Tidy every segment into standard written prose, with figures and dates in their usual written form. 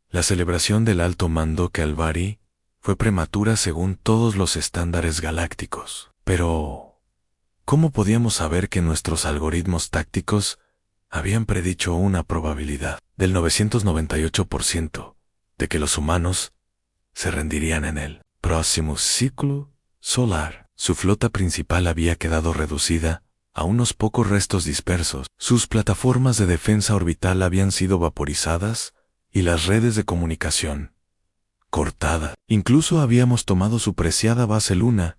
La celebración del alto mando Calvari fue prematura según todos los estándares galácticos. Pero, ¿cómo podíamos saber que nuestros algoritmos tácticos habían predicho una probabilidad del 998% de que los humanos se rendirían en el próximo ciclo solar? Su flota principal había quedado reducida a unos pocos restos dispersos. Sus plataformas de defensa orbital habían sido vaporizadas y las redes de comunicación cortadas. Incluso habíamos tomado su preciada base Luna,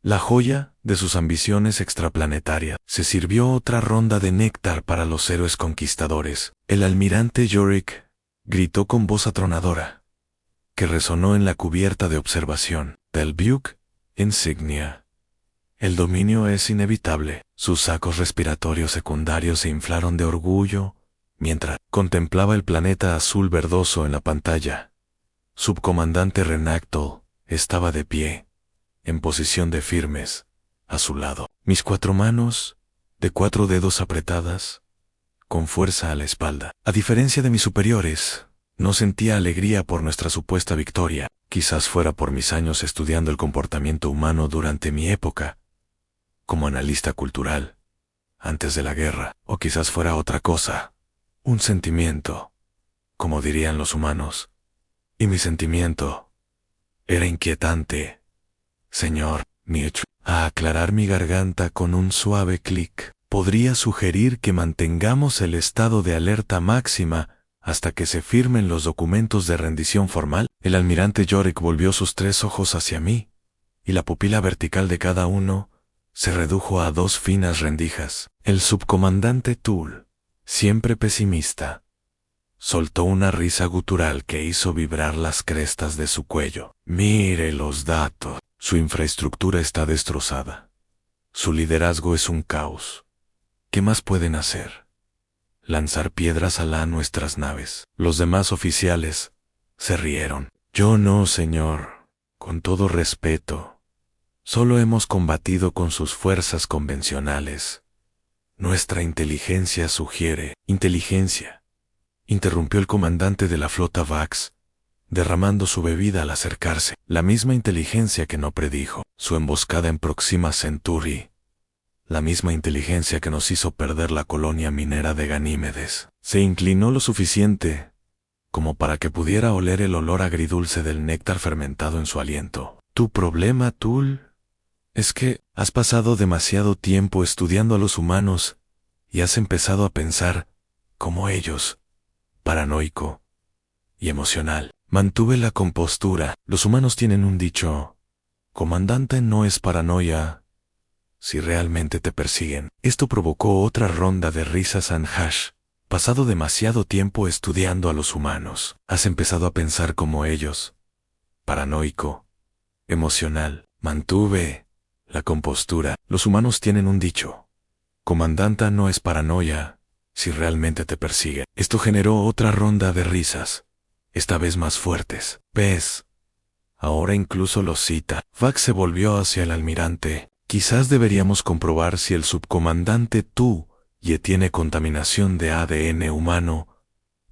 la joya de sus ambiciones extraplanetarias. Se sirvió otra ronda de néctar para los héroes conquistadores. El almirante Yorick gritó con voz atronadora, que resonó en la cubierta de observación del buque insignia. El dominio es inevitable. Sus sacos respiratorios secundarios se inflaron de orgullo mientras contemplaba el planeta azul verdoso en la pantalla. Subcomandante Renactol estaba de pie, en posición de firmes, a su lado. Mis 4 manos, de 4 dedos apretadas, con fuerza a la espalda. A diferencia de mis superiores, no sentía alegría por nuestra supuesta victoria. Quizás fuera por mis años estudiando el comportamiento humano durante mi época como analista cultural, antes de la guerra, o quizás fuera otra cosa, un sentimiento, como dirían los humanos, y mi sentimiento era inquietante, señor Nietzsche. A aclarar mi garganta con un suave clic, podría sugerir que mantengamos el estado de alerta máxima hasta que se firmen los documentos de rendición formal. El almirante Yorick volvió sus 3 ojos hacia mí, y la pupila vertical de cada uno se redujo a 2 finas rendijas. El subcomandante Tull, siempre pesimista, soltó una risa gutural que hizo vibrar las crestas de su cuello. Mire los datos. Su infraestructura está destrozada. Su liderazgo es un caos. ¿Qué más pueden hacer? Lanzar piedras a nuestras naves. Los demás oficiales se rieron. Yo no, señor. Con todo respeto. Solo hemos combatido con sus fuerzas convencionales. Nuestra inteligencia sugiere. ¿Inteligencia?, interrumpió el comandante de la flota Vax, derramando su bebida al acercarse. La misma inteligencia que no predijo su emboscada en Proxima Centauri. La misma inteligencia que nos hizo perder la colonia minera de Ganímedes. Se inclinó lo suficiente como para que pudiera oler el olor agridulce del néctar fermentado en su aliento. Tu problema, Tull, es que has pasado demasiado tiempo estudiando a los humanos y has empezado a pensar como ellos, paranoico y emocional. Mantuve la compostura. Los humanos tienen un dicho: comandante, no es paranoia si realmente te persiguen. Esto provocó otra ronda de risas. Anhash, pasado demasiado tiempo estudiando a los humanos. Has empezado a pensar como ellos, paranoico, emocional. Mantuve la compostura. Los humanos tienen un dicho: comandanta, no es paranoia si realmente te persiguen. Esto generó otra ronda de risas, esta vez más fuertes. ¿Ves? Ahora incluso los cita. Vax se volvió hacia el almirante. Quizás deberíamos comprobar si el subcomandante Tu Ye tiene contaminación de ADN humano.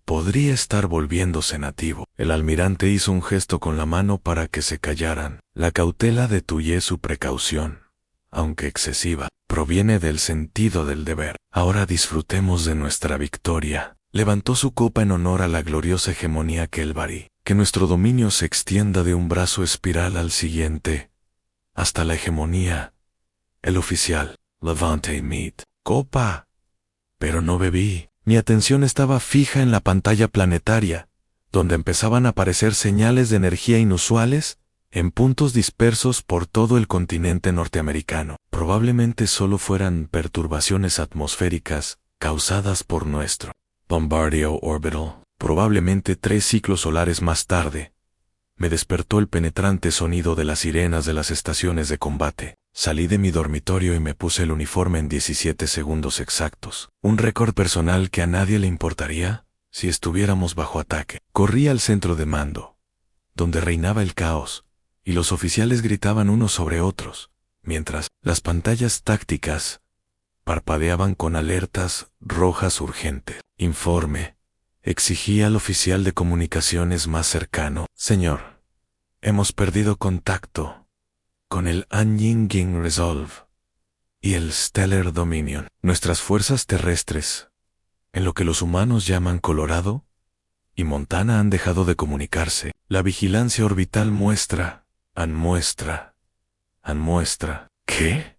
Podría estar volviéndose nativo. El almirante hizo un gesto con la mano para que se callaran. La cautela de Tu Ye, su precaución, aunque excesiva, proviene del sentido del deber. Ahora disfrutemos de nuestra victoria. Levantó su copa en honor a la gloriosa hegemonía Kelvari. Que nuestro dominio se extienda de un brazo espiral al siguiente, hasta la hegemonía. El oficial, Levante Mead. Copa. Pero no bebí. Mi atención estaba fija en la pantalla planetaria, donde empezaban a aparecer señales de energía inusuales en puntos dispersos por todo el continente norteamericano. Probablemente solo fueran perturbaciones atmosféricas causadas por nuestro bombardeo orbital. Probablemente 3 ciclos solares más tarde, me despertó el penetrante sonido de las sirenas de las estaciones de combate. Salí de mi dormitorio y me puse el uniforme en 17 segundos exactos. Un récord personal que a nadie le importaría si estuviéramos bajo ataque. Corrí al centro de mando, donde reinaba el caos, y los oficiales gritaban unos sobre otros, mientras las pantallas tácticas parpadeaban con alertas rojas urgentes. Informe. Exigí al oficial de comunicaciones más cercano. Señor, hemos perdido contacto con el Anyinging Resolve y el Stellar Dominion. Nuestras fuerzas terrestres, en lo que los humanos llaman Colorado y Montana, han dejado de comunicarse. La vigilancia orbital muestra. ¿Qué?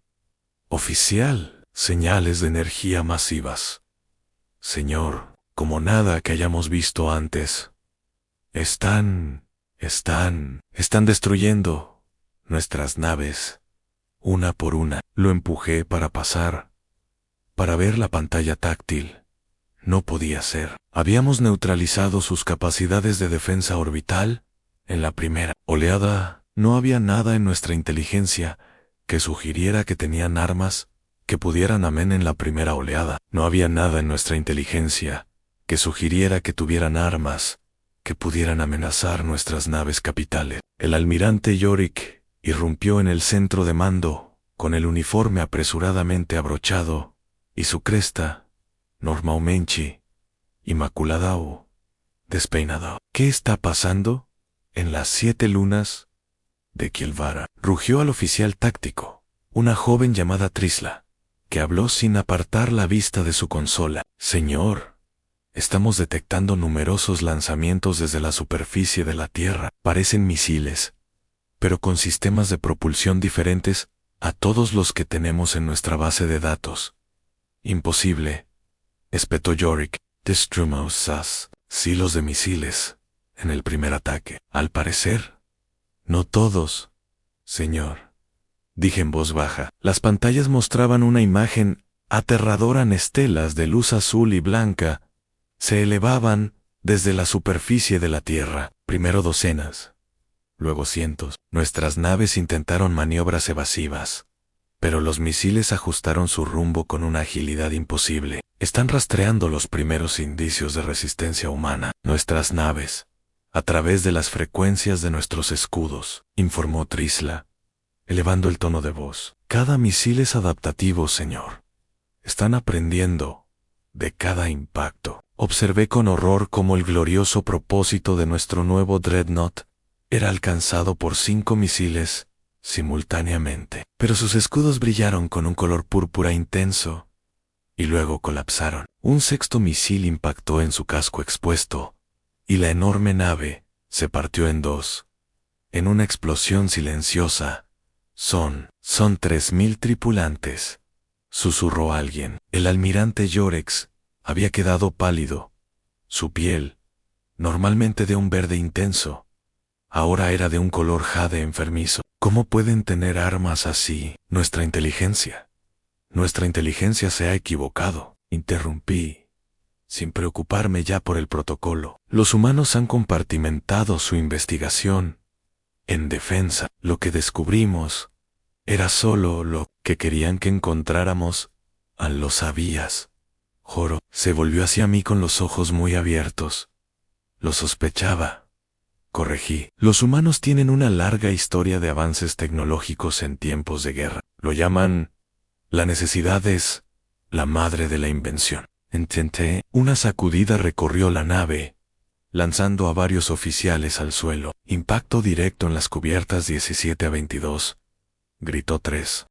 Oficial, señales de energía masivas. Señor, como nada que hayamos visto antes. Están destruyendo nuestras naves, una por una. Lo empujé para pasar, para ver la pantalla táctil. No podía ser. Habíamos neutralizado sus capacidades de defensa orbital en la primera oleada. No había nada en nuestra inteligencia que sugiriera que tenían armas que pudieran en la primera oleada. No había nada en nuestra inteligencia que sugiriera que tuvieran armas que pudieran amenazar nuestras naves capitales. El almirante Yorick irrumpió en el centro de mando, con el uniforme apresuradamente abrochado, y su cresta, normalmente inmaculada o despeinada. ¿Qué está pasando en las 7 lunas de Kielvara? Rugió al oficial táctico, una joven llamada Trisla, que habló sin apartar la vista de su consola. Señor, estamos detectando numerosos lanzamientos desde la superficie de la Tierra. Parecen misiles, pero con sistemas de propulsión diferentes a todos los que tenemos en nuestra base de datos. Imposible, espetó Yorick. Destrumosas silos de misiles en el primer ataque. Al parecer, no todos, señor, dije en voz baja. Las pantallas mostraban una imagen aterradora en estelas de luz azul y blanca. Se elevaban desde la superficie de la Tierra, primero docenas, luego cientos. Nuestras naves intentaron maniobras evasivas, pero los misiles ajustaron su rumbo con una agilidad imposible. Están rastreando los primeros indicios de resistencia humana. Nuestras naves, a través de las frecuencias de nuestros escudos, informó Trisla, elevando el tono de voz. Cada misil es adaptativo, señor. Están aprendiendo de cada impacto. Observé con horror cómo el glorioso propósito de nuestro nuevo Dreadnought era alcanzado por 5 misiles simultáneamente. Pero sus escudos brillaron con un color púrpura intenso y luego colapsaron. Un sexto misil impactó en su casco expuesto y la enorme nave se partió en dos, en una explosión silenciosa. Son 3000 tripulantes, susurró alguien. El almirante Yorex había quedado pálido. Su piel, normalmente de un verde intenso, ahora era de un color jade enfermizo. ¿Cómo pueden tener armas así? Nuestra inteligencia se ha equivocado. Interrumpí, sin preocuparme ya por el protocolo. Los humanos han compartimentado su investigación en defensa. Lo que descubrimos era solo lo que querían que encontráramos. Lo sabías. Joro se volvió hacia mí con los ojos muy abiertos. Lo sospechaba. Corregí. Los humanos tienen una larga historia de avances tecnológicos en tiempos de guerra. Lo llaman: la necesidad es la madre de la invención. Intenté. Una sacudida recorrió la nave, lanzando a varios oficiales al suelo. Impacto directo en las cubiertas 17 a 22. Gritó 3.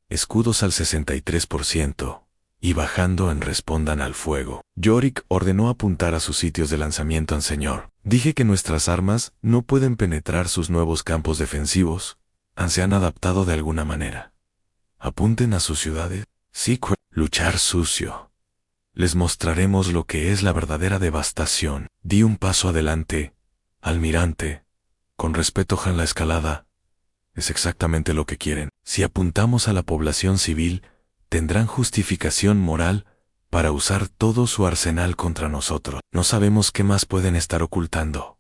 Escudos al 63%. Y bajando en respondan al fuego. Yorick ordenó apuntar a sus sitios de lanzamiento al señor. Dije que nuestras armas no pueden penetrar sus nuevos campos defensivos. Se han adaptado de alguna manera. Apunten a sus ciudades. Secret. Luchar sucio. Les mostraremos lo que es la verdadera devastación. Di un paso adelante. Almirante. Con respeto a la escalada. Es exactamente lo que quieren. Si apuntamos a la población civil, tendrán justificación moral para usar todo su arsenal contra nosotros. No sabemos qué más pueden estar ocultando.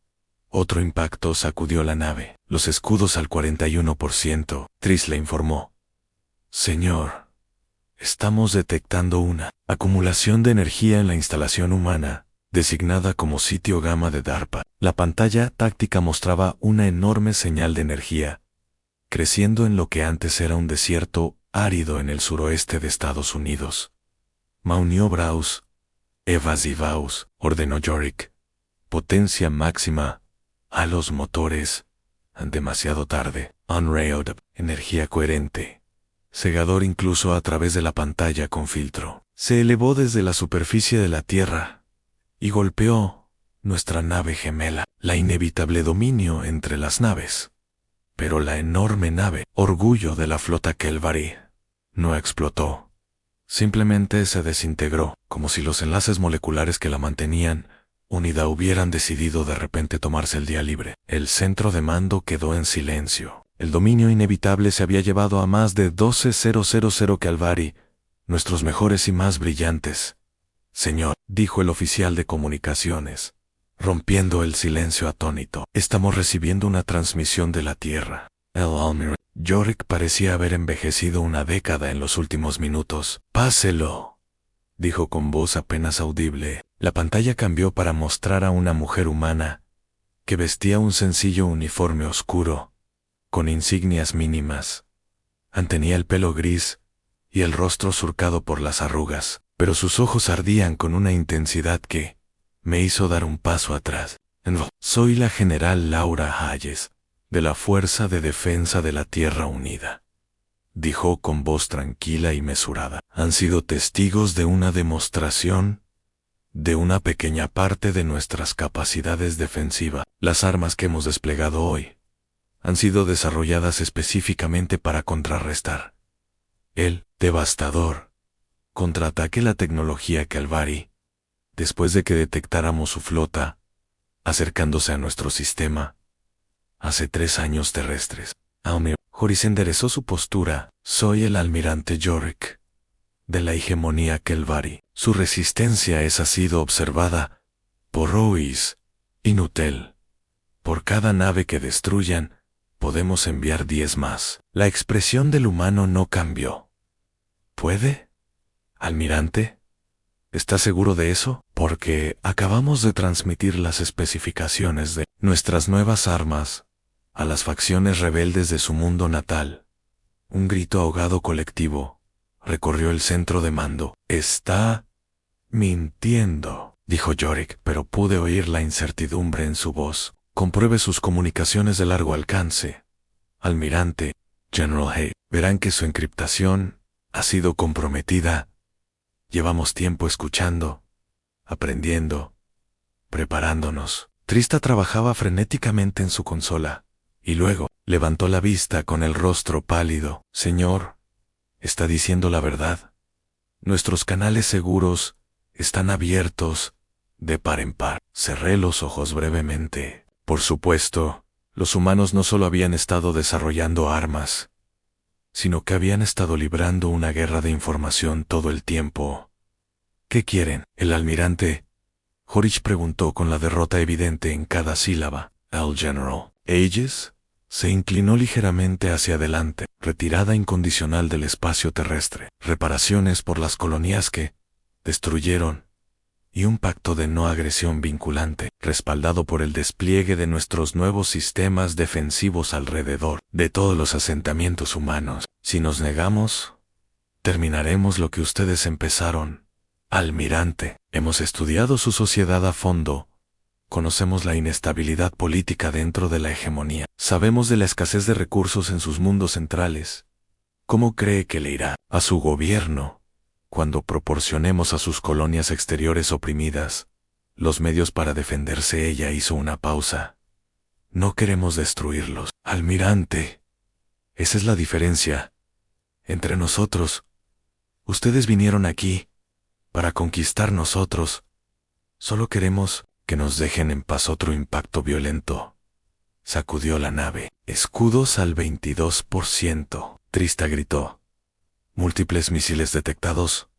Otro impacto sacudió la nave. Los escudos al 41%. Tris le informó. Señor, estamos detectando una acumulación de energía en la instalación humana, designada como sitio gamma de DARPA. La pantalla táctica mostraba una enorme señal de energía, creciendo en lo que antes era un desierto árido en el suroeste de Estados Unidos. Maunió Braus, Evasivaos, ordenó Yorick. Potencia máxima. A los motores. Demasiado tarde. Unrailed. Energía coherente. Cegador incluso a través de la pantalla con filtro. Se elevó desde la superficie de la Tierra y golpeó nuestra nave gemela. La inevitable dominio entre las naves. Pero la enorme nave, orgullo de la flota Kelvari, no explotó. Simplemente se desintegró, como si los enlaces moleculares que la mantenían unida hubieran decidido de repente tomarse el día libre. El centro de mando quedó en silencio. El dominio inevitable se había llevado a más de 12,000 Kelvari, nuestros mejores y más brillantes. Señor, dijo el oficial de comunicaciones, rompiendo el silencio atónito. Estamos recibiendo una transmisión de la Tierra. El almirante Yorick parecía haber envejecido una década en los últimos minutos. Páselo, dijo con voz apenas audible. La pantalla cambió para mostrar a una mujer humana que vestía un sencillo uniforme oscuro, con insignias mínimas. Tenía el pelo gris y el rostro surcado por las arrugas, pero sus ojos ardían con una intensidad que me hizo dar un paso atrás. Soy la general Laura Hayes, de la Fuerza de Defensa de la Tierra Unida, dijo con voz tranquila y mesurada. Han sido testigos de una demostración de una pequeña parte de nuestras capacidades defensivas. Las armas que hemos desplegado hoy han sido desarrolladas específicamente para contrarrestar el devastador contraataque. La tecnología Kelvari, después de que detectáramos su flota acercándose a nuestro sistema hace 3 años terrestres. Joris enderezó su postura. Soy el almirante Yorick, de la hegemonía Kelvari. Su resistencia ha sido observada por Ruiz y Nutel. Por cada nave que destruyan, podemos enviar 10 más. La expresión del humano no cambió. ¿Puede, almirante? ¿Está seguro de eso? Porque acabamos de transmitir las especificaciones de nuestras nuevas armas a las facciones rebeldes de su mundo natal. Un grito ahogado colectivo recorrió el centro de mando. Está mintiendo, dijo Yorick, pero pude oír la incertidumbre en su voz. Compruebe sus comunicaciones de largo alcance, almirante. General Hay, verán que su encriptación ha sido comprometida. Llevamos tiempo escuchando, aprendiendo, preparándonos. Trista trabajaba frenéticamente en su consola, y luego levantó la vista con el rostro pálido. Señor, está diciendo la verdad. Nuestros canales seguros están abiertos de par en par. Cerré los ojos brevemente. Por supuesto, los humanos no solo habían estado desarrollando armas, sino que habían estado librando una guerra de información todo el tiempo. ¿Qué quieren? El almirante Horich preguntó con la derrota evidente en cada sílaba. El General Hayes se inclinó ligeramente hacia adelante. Retirada incondicional del espacio terrestre. Reparaciones por las colonias que destruyeron. Y un pacto de no agresión vinculante, respaldado por el despliegue de nuestros nuevos sistemas defensivos alrededor de todos los asentamientos humanos. Si nos negamos, terminaremos lo que ustedes empezaron. Almirante, hemos estudiado su sociedad a fondo. Conocemos la inestabilidad política dentro de la hegemonía. Sabemos de la escasez de recursos en sus mundos centrales. ¿Cómo cree que le irá a su gobierno cuando proporcionemos a sus colonias exteriores oprimidas los medios para defenderse? Ella hizo una pausa. No queremos destruirlos, almirante. Esa es la diferencia entre nosotros. Ustedes vinieron aquí para conquistar nosotros. Solo queremos que nos dejen en paz. Otro impacto violento sacudió la nave. Escudos al 22%. Trista gritó. Múltiples misiles detectados.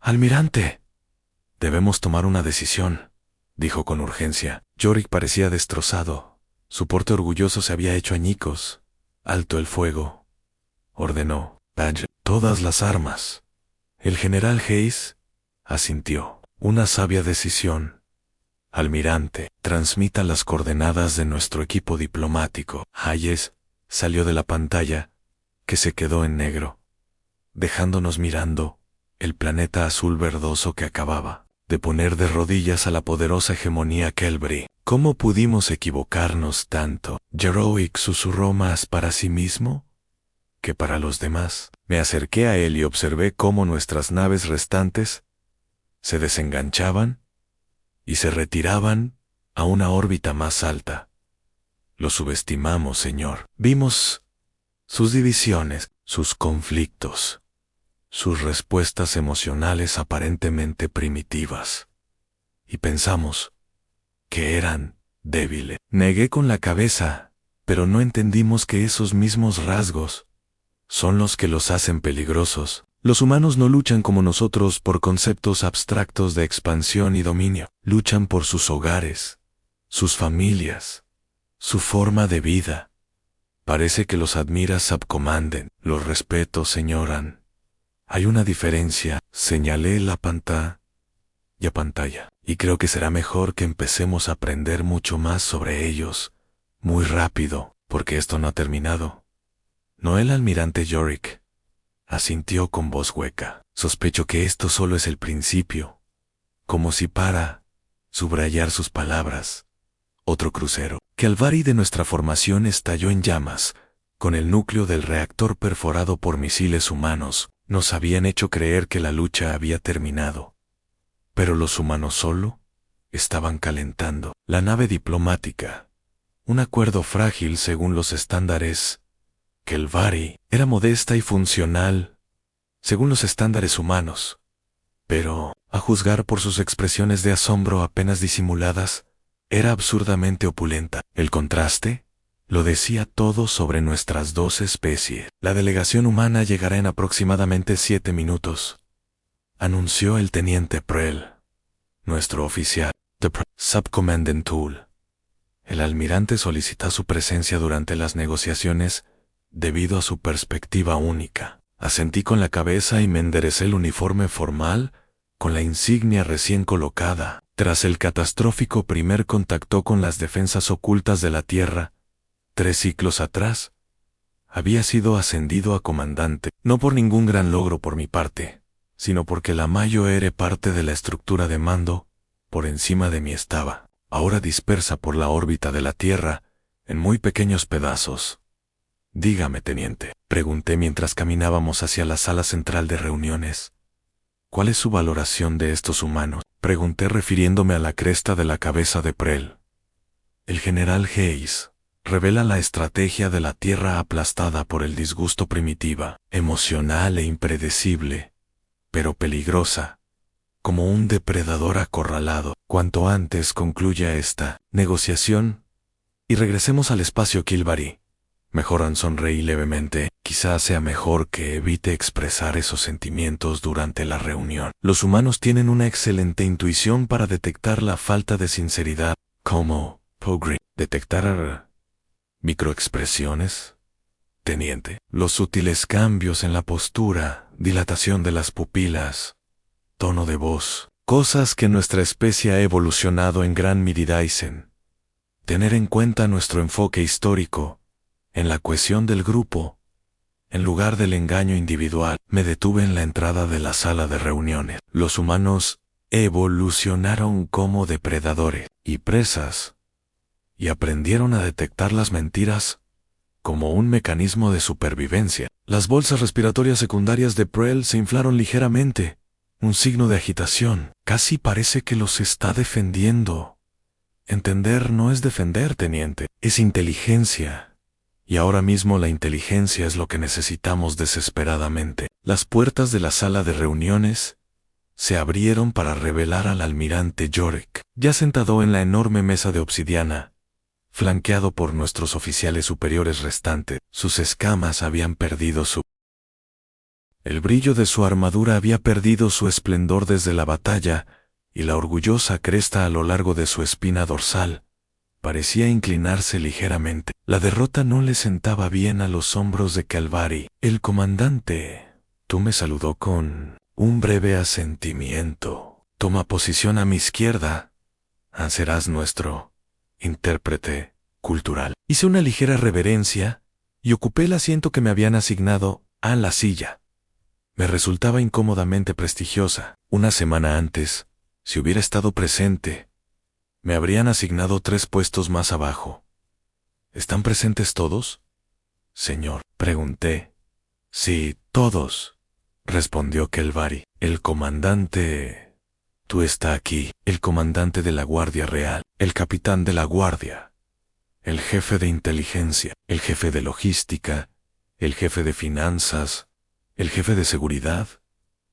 Almirante, debemos tomar una decisión, dijo con urgencia. Yorick parecía destrozado. Su porte orgulloso se había hecho añicos. Alto el fuego, ordenó. Badge, todas las armas. El general Hayes asintió. Una sabia decisión. Almirante, transmita las coordenadas de nuestro equipo diplomático. Hayes salió de la pantalla, que se quedó en negro, dejándonos mirando el planeta azul verdoso que acababa de poner de rodillas a la poderosa hegemonía Kelbri. ¿Cómo pudimos equivocarnos tanto? Jeroic susurró más para sí mismo que para los demás. Me acerqué a él y observé cómo nuestras naves restantes se desenganchaban y se retiraban a una órbita más alta. Lo subestimamos, señor. Vimos sus divisiones, sus conflictos, sus respuestas emocionales aparentemente primitivas. Y pensamos que eran débiles. Negué con la cabeza, pero no entendimos que esos mismos rasgos son los que los hacen peligrosos. Los humanos no luchan como nosotros por conceptos abstractos de expansión y dominio. Luchan por sus hogares, sus familias, su forma de vida. Parece que los admira Subcommandant. Los respeto, señoran. Hay una diferencia. Señalé la pantalla. Y creo que será mejor que empecemos a aprender mucho más sobre ellos, muy rápido, porque esto no ha terminado. ¿No el almirante Yorick? Asintió con voz hueca. Sospecho que esto solo es el principio. Como si para subrayar sus palabras. Otro crucero. Kelvari de nuestra formación estalló en llamas. Con el núcleo del reactor perforado por misiles humanos, nos habían hecho creer que la lucha había terminado. Pero los humanos solo estaban calentando. La nave diplomática, un acuerdo frágil según los estándares Kelvari, era modesta y funcional según los estándares humanos. Pero, a juzgar por sus expresiones de asombro apenas disimuladas, era absurdamente opulenta. El contraste lo decía todo sobre nuestras dos especies. La delegación humana llegará en aproximadamente 7 minutos, anunció el teniente Prell, nuestro oficial. Subcommandant Toole. El almirante solicita su presencia durante las negociaciones debido a su perspectiva única. Asentí con la cabeza y me enderecé el uniforme formal con la insignia recién colocada. Tras el catastrófico primer contacto con las defensas ocultas de la Tierra, 3 ciclos atrás, había sido ascendido a comandante, no por ningún gran logro por mi parte, sino porque la Mayo era parte de la estructura de mando, por encima de mí estaba, ahora dispersa por la órbita de la Tierra, en muy pequeños pedazos. Dígame, teniente, pregunté mientras caminábamos hacia la sala central de reuniones. ¿Cuál es su valoración de estos humanos? Pregunté refiriéndome a la cresta de la cabeza de Prell. El general Hayes revela la estrategia de la Tierra aplastada por el disgusto primitiva, emocional e impredecible, pero peligrosa, como un depredador acorralado. Cuanto antes concluya esta negociación y regresemos al espacio Kelvari. Mejoran, sonreí levemente. Quizás sea mejor que evite expresar esos sentimientos durante la reunión. Los humanos tienen una excelente intuición para detectar la falta de sinceridad. ¿Cómo, Pogri? ¿Detectar microexpresiones? Teniente, los sutiles cambios en la postura, dilatación de las pupilas, tono de voz, cosas que nuestra especie ha evolucionado en gran medida. Tener en cuenta nuestro enfoque histórico en la cohesión del grupo, en lugar del engaño individual. Me detuve en la entrada de la sala de reuniones. Los humanos evolucionaron como depredadores y presas, y aprendieron a detectar las mentiras como un mecanismo de supervivencia. Las bolsas respiratorias secundarias de Prell se inflaron ligeramente, un signo de agitación. Casi parece que los está defendiendo. Entender no es defender, teniente, es inteligencia. Y ahora mismo la inteligencia es lo que necesitamos desesperadamente. Las puertas de la sala de reuniones se abrieron para revelar al almirante Yorick, ya sentado en la enorme mesa de obsidiana, flanqueado por nuestros oficiales superiores restantes. Sus escamas habían perdido el brillo de su armadura había perdido su esplendor desde la batalla, y la orgullosa cresta a lo largo de su espina dorsal parecía inclinarse ligeramente. La derrota no le sentaba bien a los hombros de Kelvari. El comandante Tú me saludó con un breve asentimiento. Toma posición a mi izquierda. Serás nuestro intérprete cultural. Hice una ligera reverencia y ocupé el asiento que me habían asignado a la silla. Me resultaba incómodamente prestigiosa. Una semana antes, Si hubiera estado presente, me habrían asignado 3 puestos más abajo. ¿Están presentes todos, señor?, pregunté. Sí, todos, respondió Kelvari. El comandante... Tú está aquí, el comandante de la Guardia Real, el capitán de la Guardia, el jefe de inteligencia, el jefe de logística, el jefe de finanzas, el jefe de seguridad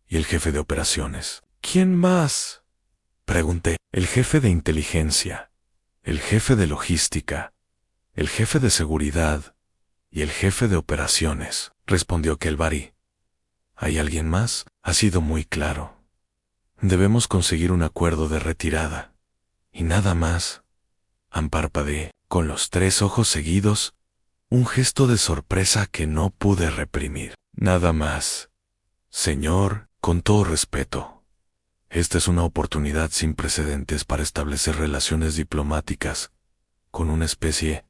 y el jefe de operaciones. ¿Quién más?, pregunté. El jefe de inteligencia, el jefe de logística, el jefe de seguridad y el jefe de operaciones, respondió Kelvari. ¿Hay alguien más? Ha sido muy claro. Debemos conseguir un acuerdo de retirada. Y nada más. Parpadeé, con los 3 ojos seguidos, un gesto de sorpresa que no pude reprimir. Nada más. Señor, con todo respeto. Esta es una oportunidad sin precedentes para establecer relaciones diplomáticas con una especie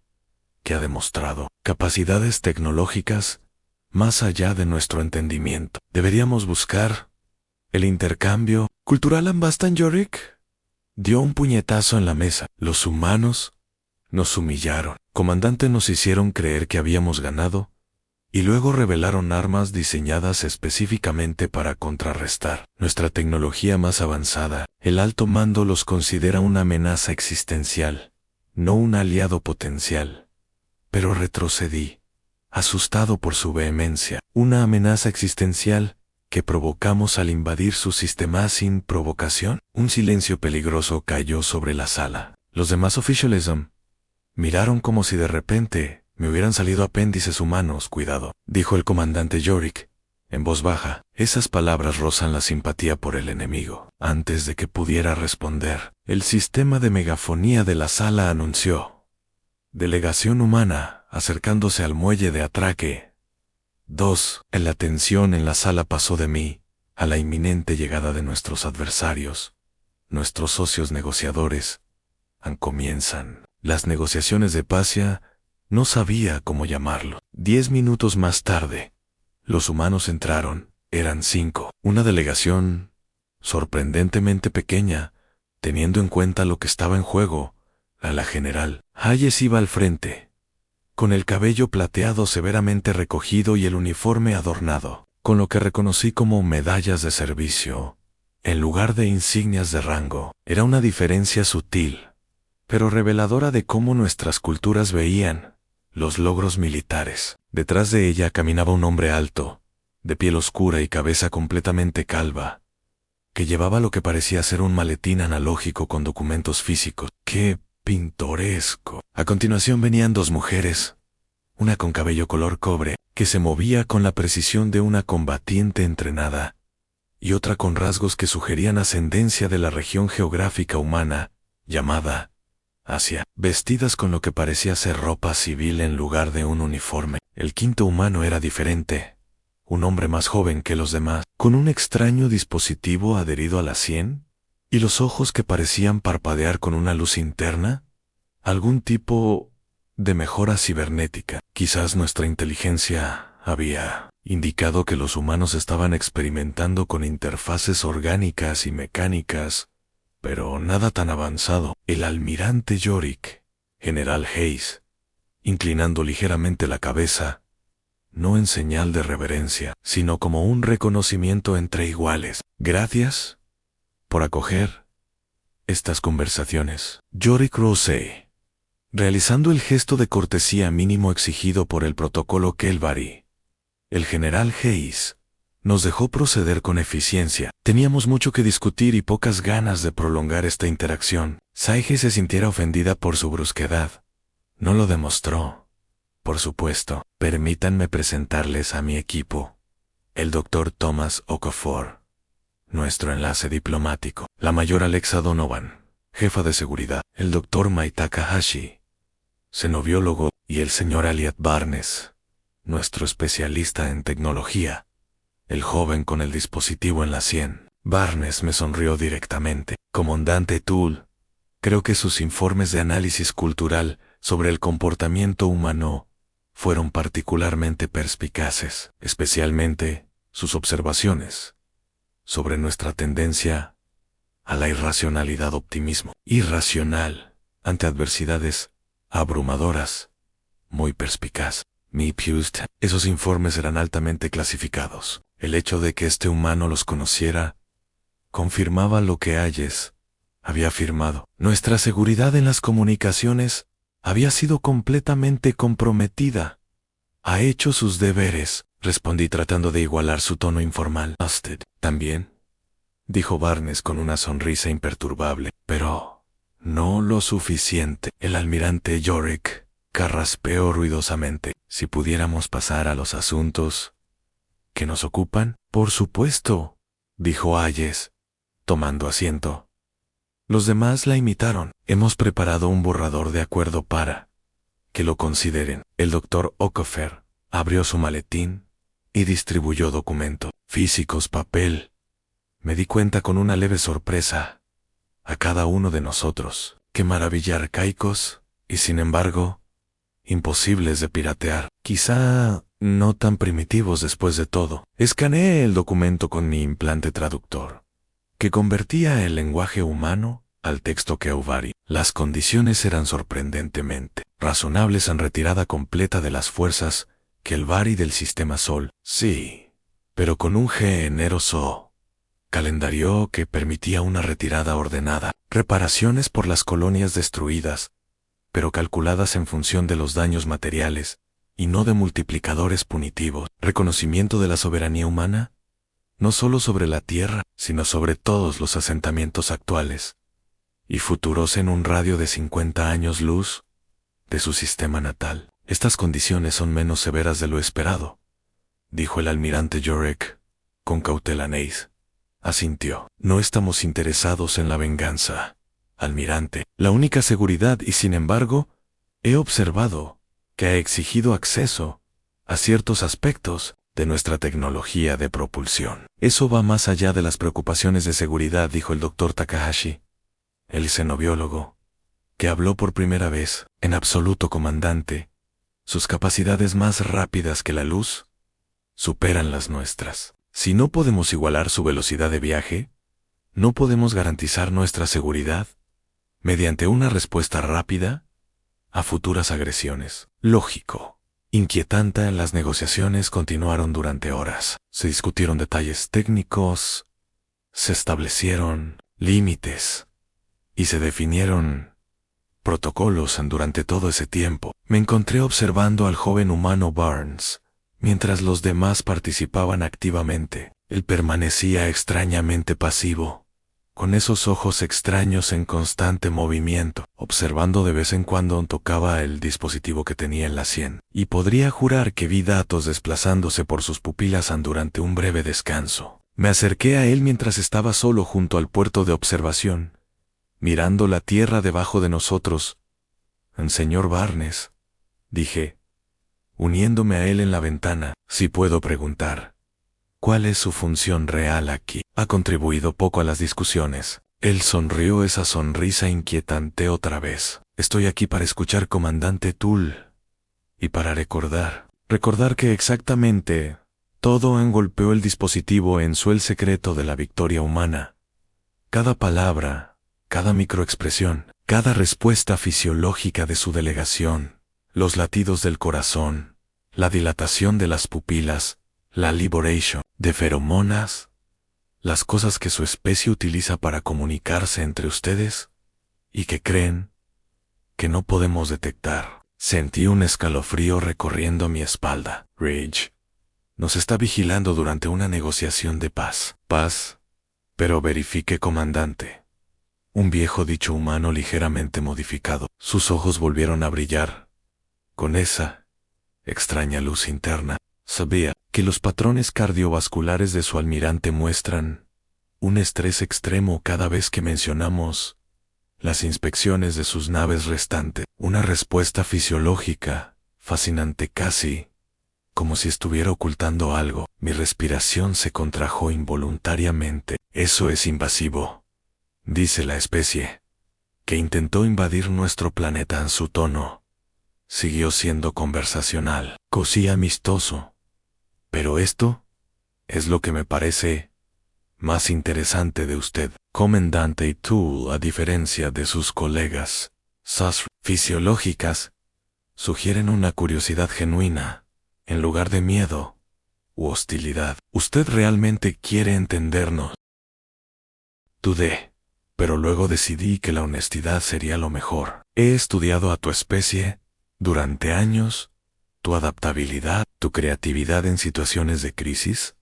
que ha demostrado capacidades tecnológicas más allá de nuestro entendimiento. Deberíamos buscar el intercambio cultural. ¿Ambastan Yorick? Dio un puñetazo en la mesa. Los humanos nos humillaron. Comandante, nos hicieron creer que habíamos ganado y luego revelaron armas diseñadas específicamente para contrarrestar nuestra tecnología más avanzada. El alto mando los considera una amenaza existencial, no un aliado potencial. Pero retrocedí, asustado por su vehemencia. Una amenaza existencial que provocamos al invadir su sistema sin provocación. Un silencio peligroso cayó sobre la sala. Los demás oficiales miraron como si de repente me hubieran salido apéndices humanos. Cuidado, dijo el comandante Yorick, en voz baja. Esas palabras rozan la simpatía por el enemigo. Antes de que pudiera responder, el sistema de megafonía de la sala anunció: delegación humana, acercándose al muelle de atraque. 2. La tensión en la sala pasó de mí a la inminente llegada de nuestros adversarios, nuestros socios negociadores. Comienzan las negociaciones de paz. No sabía cómo llamarlo. 10 minutos más tarde, los humanos entraron. Eran 5. Una delegación sorprendentemente pequeña, teniendo en cuenta lo que estaba en juego. La general Hayes iba al frente, con el cabello plateado severamente recogido y el uniforme adornado, con lo que reconocí como medallas de servicio, en lugar de insignias de rango. Era una diferencia sutil, pero reveladora de cómo nuestras culturas veían los logros militares. Detrás de ella caminaba un hombre alto, de piel oscura y cabeza completamente calva, que llevaba lo que parecía ser un maletín analógico con documentos físicos. ¡Qué pintoresco! A continuación venían 2 mujeres, una con cabello color cobre, que se movía con la precisión de una combatiente entrenada, y otra con rasgos que sugerían ascendencia de la región geográfica humana, llamada Asia, vestidas con lo que parecía ser ropa civil en lugar de un uniforme. El quinto humano era diferente, un hombre más joven que los demás, con un extraño dispositivo adherido a la sien, y los ojos que parecían parpadear con una luz interna, algún tipo de mejora cibernética. Quizás nuestra inteligencia había indicado que los humanos estaban experimentando con interfaces orgánicas y mecánicas, pero nada tan avanzado. El almirante Yorick, general Hayes, inclinando ligeramente la cabeza, no en señal de reverencia, sino como un reconocimiento entre iguales. Gracias por acoger estas conversaciones. Yorick Rosé, realizando el gesto de cortesía mínimo exigido por el protocolo Kelvari. El general Hayes nos dejó proceder con eficiencia. Teníamos mucho que discutir y pocas ganas de prolongar esta interacción. Saige se sintiera ofendida por su brusquedad. No lo demostró, por supuesto. Permítanme presentarles a mi equipo. El Dr. Thomas Okafor, nuestro enlace diplomático. La mayor Alexa Donovan, jefa de seguridad. El Dr. Mai Takahashi, cenobiólogo. Y el Sr. Elliot Barnes, nuestro especialista en tecnología. El joven con el dispositivo en la sien. Barnes me sonrió directamente. Comandante Toole, creo que sus informes de análisis cultural sobre el comportamiento humano fueron particularmente perspicaces, especialmente sus observaciones sobre nuestra tendencia a la irracionalidad optimismo. Irracional, ante adversidades abrumadoras, muy perspicaz. Mipiust, esos informes eran altamente clasificados. El hecho de que este humano los conociera confirmaba lo que Hayes había afirmado. Nuestra seguridad en las comunicaciones había sido completamente comprometida. Ha hecho sus deberes, respondí tratando de igualar su tono informal. Usted también, dijo Barnes con una sonrisa imperturbable, pero no lo suficiente. El almirante Yorick carraspeó ruidosamente. Si pudiéramos pasar a los asuntos que nos ocupan. Por supuesto, dijo Hayes, tomando asiento. Los demás la imitaron. Hemos preparado un borrador de acuerdo para que lo consideren. El doctor Okafer abrió su maletín y distribuyó documentos físicos, papel. Me di cuenta con una leve sorpresa a cada uno de nosotros. Qué maravilla, arcaicos y, sin embargo, imposibles de piratear. Quizá no tan primitivos después de todo. Escaneé el documento con mi implante traductor, que convertía el lenguaje humano al texto Keuvari. Las condiciones eran sorprendentemente razonables en retirada completa de las fuerzas Kelvari del sistema Sol. Sí, pero con un generoso calendario que permitía una retirada ordenada, reparaciones por las colonias destruidas, pero calculadas en función de los daños materiales y no de multiplicadores punitivos, reconocimiento de la soberanía humana, no solo sobre la Tierra, sino sobre todos los asentamientos actuales y futuros en un radio de 50 años luz de su sistema natal. Estas condiciones son menos severas de lo esperado, dijo el almirante Yorick, con cautela. Neis asintió. No estamos interesados en la venganza, almirante. La única seguridad, y sin embargo, he observado que ha exigido acceso a ciertos aspectos de nuestra tecnología de propulsión. Eso va más allá de las preocupaciones de seguridad, dijo el doctor Takahashi, el xenobiólogo, que habló por primera vez. En absoluto, comandante, sus capacidades más rápidas que la luz superan las nuestras. Si no podemos igualar su velocidad de viaje, no podemos garantizar nuestra seguridad mediante una respuesta rápida a futuras agresiones. Lógico. Inquietante, las negociaciones continuaron durante horas. Se discutieron detalles técnicos, se establecieron límites y se definieron protocolos. Durante todo ese tiempo, me encontré observando al joven humano Barnes, mientras los demás participaban activamente. Él permanecía extrañamente pasivo, con esos ojos extraños en constante movimiento, observando de vez en cuando tocaba el dispositivo que tenía en la sien, y podría jurar que vi datos desplazándose por sus pupilas durante un breve descanso. Me acerqué a él mientras estaba solo junto al puerto de observación, mirando la tierra debajo de nosotros. Señor Barnes, dije, uniéndome a él en la ventana, si puedo preguntar, ¿cuál es su función real aquí? Ha contribuido poco a las discusiones. Él sonrió, esa sonrisa inquietante otra vez. Estoy aquí para escuchar, comandante Tull, y para recordar que exactamente todo engolpeó el dispositivo en su el secreto de la victoria humana. Cada palabra, cada microexpresión, cada respuesta fisiológica de su delegación, los latidos del corazón, la dilatación de las pupilas, la liberación de feromonas, las cosas que su especie utiliza para comunicarse entre ustedes y que creen que no podemos detectar. Sentí un escalofrío recorriendo mi espalda. Ridge nos está vigilando durante una negociación de paz. Paz, pero verifique, comandante. Un viejo dicho humano ligeramente modificado. Sus ojos volvieron a brillar con esa extraña luz interna. Sabía que los patrones cardiovasculares de su almirante muestran un estrés extremo cada vez que mencionamos las inspecciones de sus naves restantes. Una respuesta fisiológica, fascinante, casi como si estuviera ocultando algo. Mi respiración se contrajo involuntariamente. Eso es invasivo, dice la especie que intentó invadir nuestro planeta. Su tono siguió siendo conversacional, casi amistoso. Pero esto es lo que me parece más interesante de usted, comandante Tool, a diferencia de sus colegas, fisiológicas, sugieren una curiosidad genuina, en lugar de miedo u hostilidad. Usted realmente quiere entendernos. Dudé, pero luego decidí que la honestidad sería lo mejor. He estudiado a tu especie durante años. Tu adaptabilidad, tu creatividad en situaciones de crisis,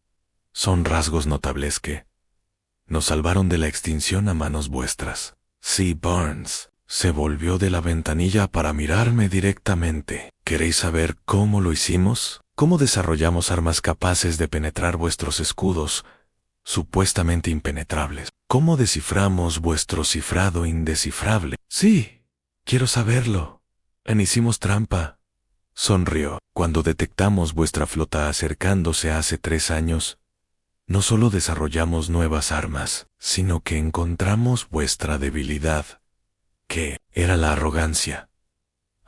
son rasgos notables que nos salvaron de la extinción a manos vuestras. C. Burns se volvió de la ventanilla para mirarme directamente. ¿Queréis saber cómo lo hicimos? ¿Cómo desarrollamos armas capaces de penetrar vuestros escudos, supuestamente impenetrables? ¿Cómo desciframos vuestro cifrado indescifrable? Sí, quiero saberlo. Hicimos trampa. Sonrió. Cuando detectamos vuestra flota acercándose hace 3 años, no solo desarrollamos nuevas armas, sino que encontramos vuestra debilidad, que era la arrogancia.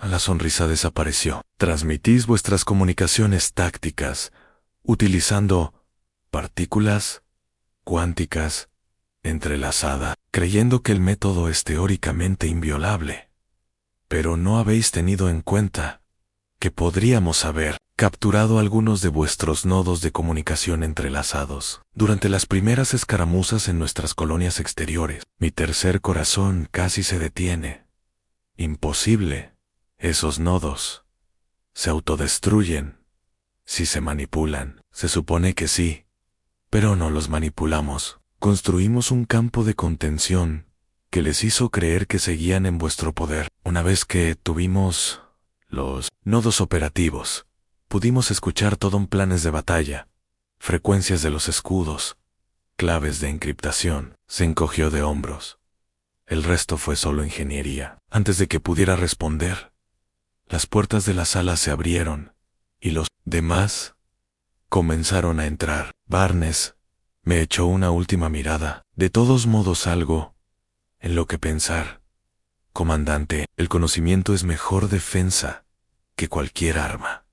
La sonrisa desapareció. Transmitís vuestras comunicaciones tácticas, utilizando partículas cuánticas entrelazadas, creyendo que el método es teóricamente inviolable. Pero no habéis tenido en cuenta que podríamos haber capturado algunos de vuestros nodos de comunicación entrelazados. Durante las primeras escaramuzas en nuestras colonias exteriores, mi tercer corazón casi se detiene. Imposible. Esos nodos se autodestruyen si se manipulan. Se supone que sí, pero no los manipulamos. Construimos un campo de contención que les hizo creer que seguían en vuestro poder. Una vez que tuvimos los nodos operativos, pudimos escuchar todo en planes de batalla, frecuencias de los escudos, claves de encriptación. Se encogió de hombros. El resto fue solo ingeniería. Antes de que pudiera responder, las puertas de la sala se abrieron y los demás comenzaron a entrar. Barnes me echó una última mirada. De todos modos, algo en lo que pensar. Comandante, el conocimiento es mejor defensa que cualquier arma.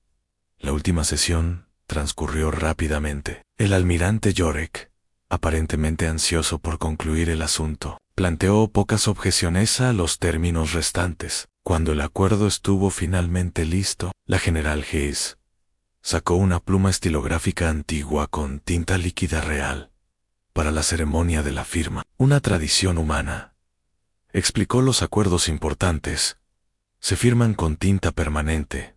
La última sesión transcurrió rápidamente. El almirante Yorek, aparentemente ansioso por concluir el asunto, planteó pocas objeciones a los términos restantes. Cuando el acuerdo estuvo finalmente listo, la general Hayes sacó una pluma estilográfica antigua con tinta líquida real para la ceremonia de la firma. Una tradición humana. Explicó los acuerdos importantes. Se firman con tinta permanente,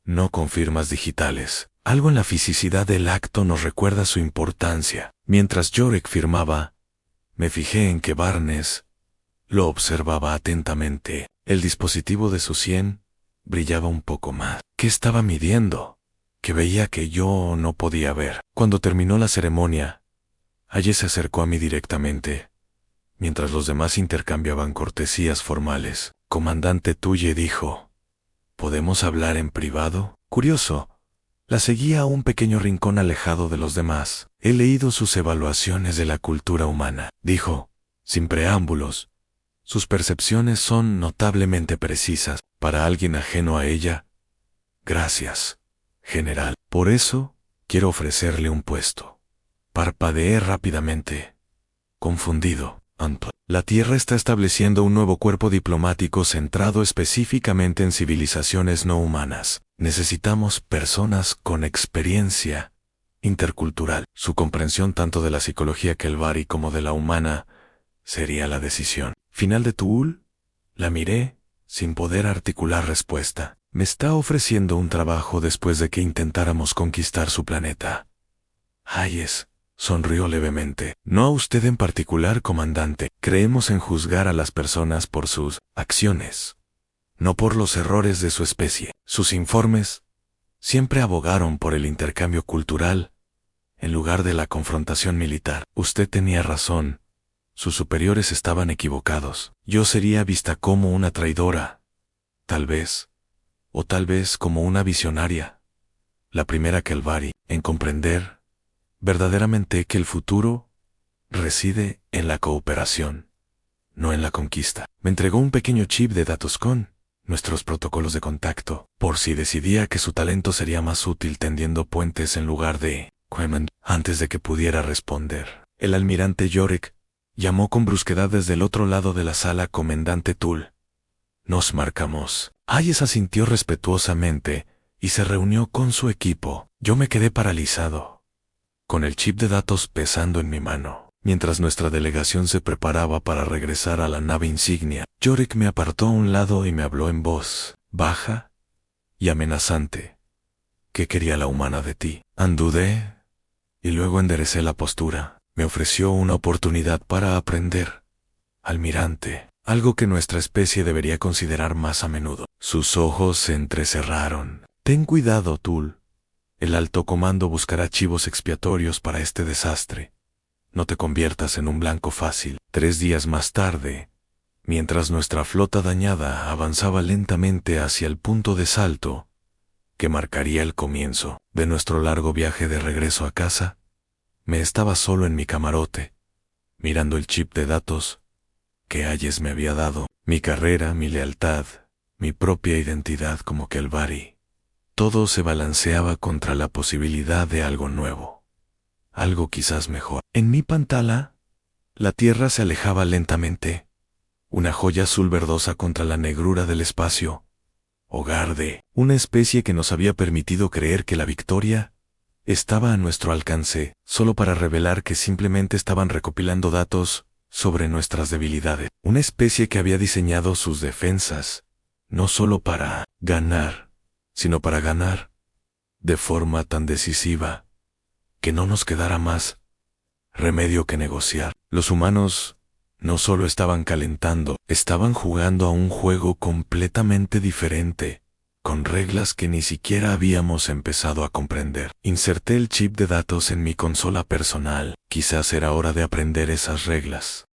no con firmas digitales. Algo en la fisicidad del acto nos recuerda su importancia. Mientras Yorek firmaba, me fijé en que Barnes lo observaba atentamente. El dispositivo de su sien brillaba un poco más. ¿Qué estaba midiendo? Que veía que yo no podía ver. Cuando terminó la ceremonia, Hayes se acercó a mí directamente, mientras los demás intercambiaban cortesías formales. Comandante Tuye dijo, ¿podemos hablar en privado? Curioso, la seguía a un pequeño rincón alejado de los demás. He leído sus evaluaciones de la cultura humana, dijo, sin preámbulos. Sus percepciones son notablemente precisas para alguien ajeno a ella. Gracias, general. Por eso, quiero ofrecerle un puesto. Parpadeé rápidamente, confundido. La Tierra está estableciendo un nuevo cuerpo diplomático centrado específicamente en civilizaciones no humanas. Necesitamos personas con experiencia intercultural. Su comprensión tanto de la psicología Kelvari como de la humana sería la decisión. Final de Tuul. La miré, sin poder articular respuesta. Me está ofreciendo un trabajo después de que intentáramos conquistar su planeta. Hayes sonrió levemente. No a usted en particular, comandante. Creemos en juzgar a las personas por sus acciones, no por los errores de su especie. Sus informes siempre abogaron por el intercambio cultural en lugar de la confrontación militar. Usted tenía razón. Sus superiores estaban equivocados. Yo sería vista como una traidora, tal vez, o tal vez como una visionaria. La primera Kelvari en comprender verdaderamente que el futuro reside en la cooperación, no en la conquista. Me entregó un pequeño chip de datos con nuestros protocolos de contacto, por si decidía que su talento sería más útil tendiendo puentes en lugar de Quemond. Antes de que pudiera responder, El almirante Yorick llamó con brusquedad desde el otro lado de la sala comandante Tull. Nos marcamos. Hayes asintió respetuosamente y se reunió con su equipo. Yo me quedé paralizado, con el chip de datos pesando en mi mano. Mientras nuestra delegación se preparaba para regresar a la nave insignia, Yorick me apartó a un lado y me habló en voz baja y amenazante. ¿Qué quería la humana de ti? Andudé y luego enderecé la postura. Me ofreció una oportunidad para aprender, almirante, algo que nuestra especie debería considerar más a menudo. Sus ojos se entrecerraron. Ten cuidado, Tull. El alto comando buscará chivos expiatorios para este desastre. No te conviertas en un blanco fácil. 3 días más tarde, mientras nuestra flota dañada avanzaba lentamente hacia el punto de salto que marcaría el comienzo de nuestro largo viaje de regreso a casa, me estaba solo en mi camarote, mirando el chip de datos que Hayes me había dado, mi carrera, mi lealtad, mi propia identidad como Kelvari. Todo se balanceaba contra la posibilidad de algo nuevo, algo quizás mejor. En mi pantalla, la Tierra se alejaba lentamente, una joya azul verdosa contra la negrura del espacio, hogar de una especie que nos había permitido creer que la victoria estaba a nuestro alcance, solo para revelar que simplemente estaban recopilando datos sobre nuestras debilidades. Una especie que había diseñado sus defensas, no solo para ganar, sino para ganar de forma tan decisiva que no nos quedara más remedio que negociar. Los humanos no solo estaban calentando, estaban jugando a un juego completamente diferente, con reglas que ni siquiera habíamos empezado a comprender. Inserté el chip de datos en mi consola personal. Quizás era hora de aprender esas reglas.